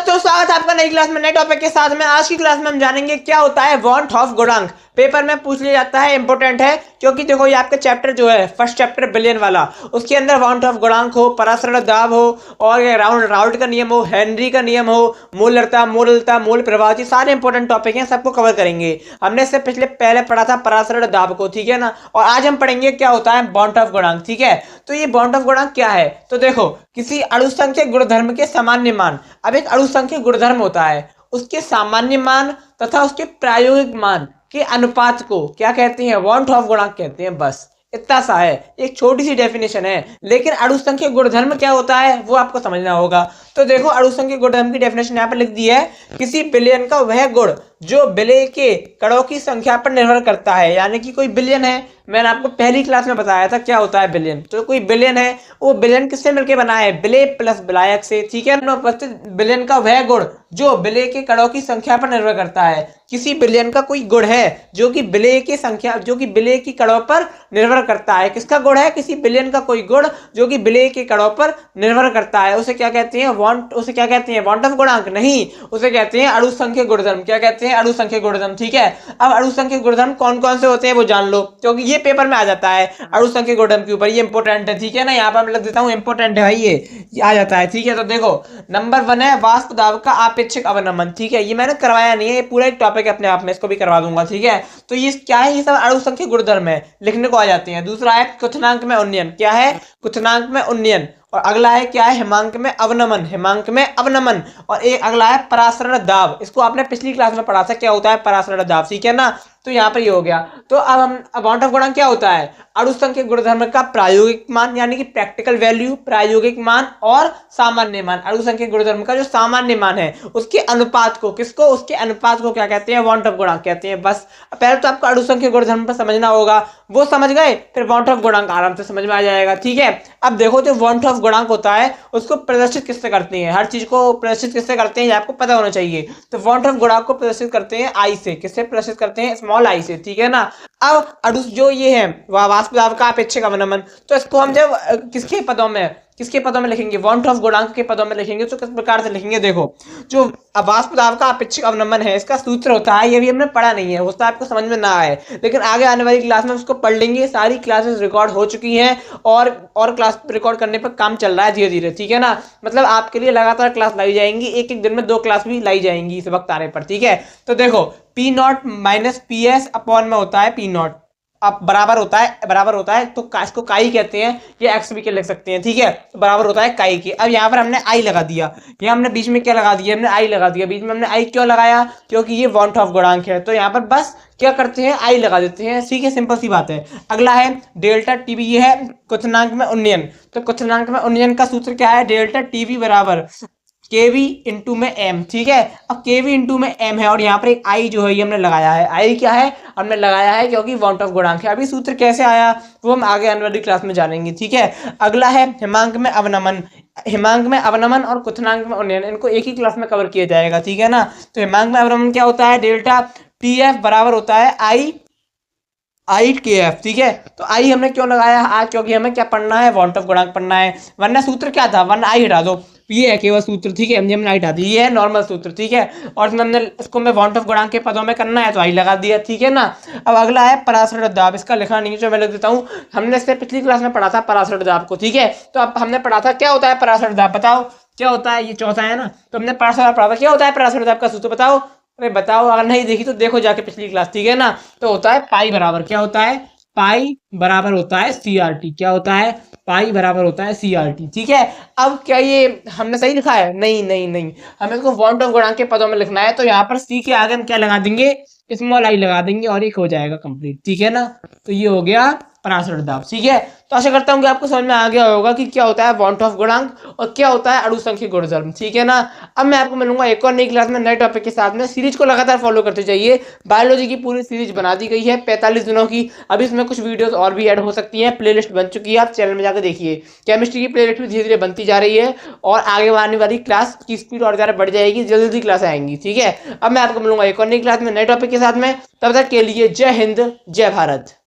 दोस्तों स्वागत है आपका नई क्लास में नए टॉपिक के साथ में। आज की क्लास में हम जानेंगे क्या होता है वांट ऑफ गुणांक। पेपर में पूछ लिया जाता है, इंपॉर्टेंट है क्योंकि देखो ये आपका चैप्टर जो है फर्स्ट चैप्टर बिलियन वाला, उसके अंदर वांट ऑफ गुणांक हो, परासरण दाब हो और राउल्ट का नियम हो, हेनरी का नियम हो, मूलता मूल प्रभाव, ये सारे इंपॉर्टेंट टॉपिक हैं, सबको कवर करेंगे। हमने इससे पहले पढ़ा था परासरण दाब को, ठीक है ना। और आज हम पढ़ेंगे क्या होता है वांट ऑफ गुणांक, ठीक है। तो ये वांट ऑफ गुणांक क्या है, तो देखो किसी अणुसंख्यक गुणधर्म के सामान्य मान। अब एक अणुसंख्यक गुणधर्म होता है, उसके सामान्य मान तथा उसके प्रायोगिक मान के अनुपात को क्या कहते हैं, वांट ऑफ गुणांक कहते हैं। बस इतना सा है, एक छोटी सी डेफिनेशन है, लेकिन अणुसंख्यक गुणधर्म क्या होता है वो आपको समझना होगा। तो देखो अणुसंख्यक गुणधर्म की डेफिनेशन यहाँ पर लिख दी है, किसी बिलियन का वह गुण जो विलय के कणों की संख्या पर निर्भर करता है। यानी कि कोई बिलियन है, मैंने आपको पहली क्लास में बताया था क्या होता है बिलियन। तो कोई बिलियन है, वो बिलियन किससे मिलकर बना है, विलय प्लस विलायक से, ठीक है। उपस्थित बिलियन का वह गुण जो विलय के कणों की संख्या पर निर्भर करता है। किसी बिलियन का कोई गुण है जो कि विलय की कणों पर निर्भर करता है। किसका गुण है, किसी बिलियन का कोई गुण जो कि विलय के कणों पर निर्भर करता है, उसे क्या कहते हैं वांट ऑफ गुणांक नहीं, उसे कहते हैं अणुसंख्यक गुणधर्म। क्या कहते हैं, अणुसंख्यक गुणधर्म, ठीक है। अब अणुसंख्यक गुणधर्म कौन कौन से होते हैं वो जान लो, क्योंकि ये पेपर में आ जाता है अणुसंख्यक गुणधर्म के ऊपर, ये इंपॉर्टेंट है, ठीक है ना। यहाँ पर मैं लिख देता हूँ इंपॉर्टेंट है भाई, ये आ जाता है, ठीक है। तो देखो नंबर 1 है वाष्प दाब का आपेक्षिक अवनमन, ठीक है। ये मैंने करवाया नहीं है, ये पूरा एक टॉपिक है अपने आप में, इसको भी करवा दूंगा, ठीक है। तो ये क्या है, ये सब अणुसंख्यक गुणधर्म है, लिखने को आ जाते हैं। दूसरा है क्वथनांक में उन्नयन, क्या है, क्वथनांक में उन्नयन। और अगला है क्या है, हिमांक में अवनमन। और एक अगला है परासरण दाब, इसको आपने पिछली क्लास में पढ़ा था क्या होता है परासरण दाब, ठीक है ना। तो यहाँ पर ये हो गया। तो अब हम वांट ऑफ गुणांक क्या होता है, अणुसंख्यक गुणधर्म का प्रायोगिक मान यानी कि प्रैक्टिकल वैल्यू, प्रायोगिक मान और सामान्य मान। अणुसंख्यक गुणधर्म का जो सामान्य मान है उसके अनुपात को उसके अनुपात को क्या कहते हैं, वांट ऑफ गुणांक कहते हैं। बस पहले तो आपको अणुसंख्यक गुणधर्म पर समझना होगा, वो समझ गए फिर वांट ऑफ गुणांक आराम से समझ में आ जाएगा, ठीक है। अब देखो जो वांट ऑफ गुणांक होता है उसको प्रदर्शित किससे करते हैं, हर चीज को प्रदर्शित किससे करते हैं ये आपको पता होना चाहिए। तो वांट ऑफ गुणांक को प्रदर्शित करते हैं आई से, किससे प्रदर्शित करते हैं, स्मॉल आई से, ठीक है ना। अब जो ये है वाष्प दाब का अपेक्षिक अवनमन, तो इसको हम जब किसके पदों में लिखेंगे, वांट ऑफ गुणांक के पदों में लिखेंगे तो किस प्रकार से लिखेंगे। देखो जो वाष्प दाब का अपेक्षिक अवनमन है इसका सूत्र होता है, ये भी हमने पढ़ा नहीं है, हो सकता है आपको समझ में ना आए, लेकिन आगे आने वाली क्लास में उसको पढ़ लेंगे। सारी क्लासेस रिकॉर्ड हो चुकी हैं और क्लास रिकॉर्ड करने पर काम चल रहा है धीरे धीरे, ठीक है ना। मतलब आपके लिए लगातार क्लास लाई जाएंगी, एक एक दिन में 2 क्लास भी लाई जाएंगी इस वक्त आने पर, ठीक है। तो देखो P not minus P S upon में होता है पी नॉट, अब बराबर होता है तो इसको काई कहते हैं, ये एक्स भी के लिख सकते हैं, ठीक है। तो बराबर होता है काई के। अब यहाँ पर हमने आई लगा दिया, यहाँ हमने बीच में क्या लगा दिया, हमने आई लगा दिया बीच में। हमने आई क्यों लगाया, क्योंकि ये वांट ऑफ गुणांक है, तो यहाँ पर बस क्या करते हैं आई लगा देते हैं, ठीक है, सिंपल सी बात है। अगला है डेल्टा टीवी, ये है क्वथनांक में उन्नयन। तो क्वथनांक में उन्नयन का सूत्र क्या है, डेल्टा टीवी बराबर केवी इंटू में एम, ठीक है। अब केवी इंटू में एम है और यहाँ पर एक आई जो है ये हमने लगाया है। आई क्या है, हमने लगाया है क्योंकि वांट ऑफ गुणांक है। अभी सूत्र कैसे आया वो हम आगे आने वाली क्लास में जानेंगे, ठीक है। अगला है हिमांक में अवनमन और क्वथनांक में उन्नयन, इनको एक ही क्लास में कवर किया जाएगा, ठीक है ना। तो हिमांक में अवनमन क्या होता है, डेल्टा पी एफ बराबर होता है आई के एफ, ठीक है। तो आई हमने क्यों लगाया आज, क्योंकि हमें क्या पढ़ना है, वांट ऑफ गुणांक पढ़ना है। वरना सूत्र क्या था, वरना आई हटा दो, ये है केवल सूत्र, ठीक है, हमने आई हटा दी, ये है नॉर्मल सूत्र, ठीक है। और हमने इसको में वांट ऑफ गुणांक के पदों में करना है तो आई लगा दिया, ठीक है ना। अब अगला है परासरण दाब, इसका लिखा नहीं है जो मैं लिख देता हूँ। हमने इससे पिछली क्लास में पढ़ा था परासरण दाब को, ठीक है। तो अब हमने पढ़ा था क्या होता है परासरण दाब, बताओ क्या होता है, ये चौथा है ना। तो हमने परासरण पढ़ा था क्या होता है परासरण दाब का सूत्र, बताओ, अरे बताओ, अगर नहीं देखी तो देखो जाके पिछली क्लास, ठीक है ना। तो होता है पाई बराबर क्या होता है, पाई बराबर होता है CRT, क्या होता है, पाई बराबर होता है CRT, ठीक है। अब क्या ये हमने सही लिखा है, नहीं, हमें इसको वांट ऑफ गुणांक के पदों में लिखना है, तो यहाँ पर सी के आगे हम क्या लगा देंगे, स्मॉल आई लगा देंगे और एक हो जाएगा कंप्लीट, ठीक है ना। तो ये हो गया परासरण दाब, ठीक है। तो आशा करता हूँ कि आपको समझ में आ गया होगा कि क्या होता है वांट ऑफ गुणांक और क्या होता है अणुसंख्यक गुणधर्म, ठीक है ना। अब मैं आपको मिलूंगा एक और नई क्लास में नए टॉपिक के साथ में। सीरीज को लगातार फॉलो करते जाइए, बायोलॉजी की पूरी सीरीज बना दी गई है 45 दिनों की। अभी इसमें कुछ वीडियोस और भी ऐड हो सकती हैं, प्लेलिस्ट बन चुकी है, आप चैनल में जाकर देखिए। केमिस्ट्री की प्लेलिस्ट भी धीरे धीरे बनती जा रही है और आगे आने वाली क्लास की स्पीड और ज़्यादा बढ़ जाएगी, जल्दी जल्दी क्लास आएंगी, ठीक है। अब मैं आपको मिलूंगा एक और नई क्लास में नए टॉपिक के साथ में, तब तक के लिए जय हिंद जय भारत।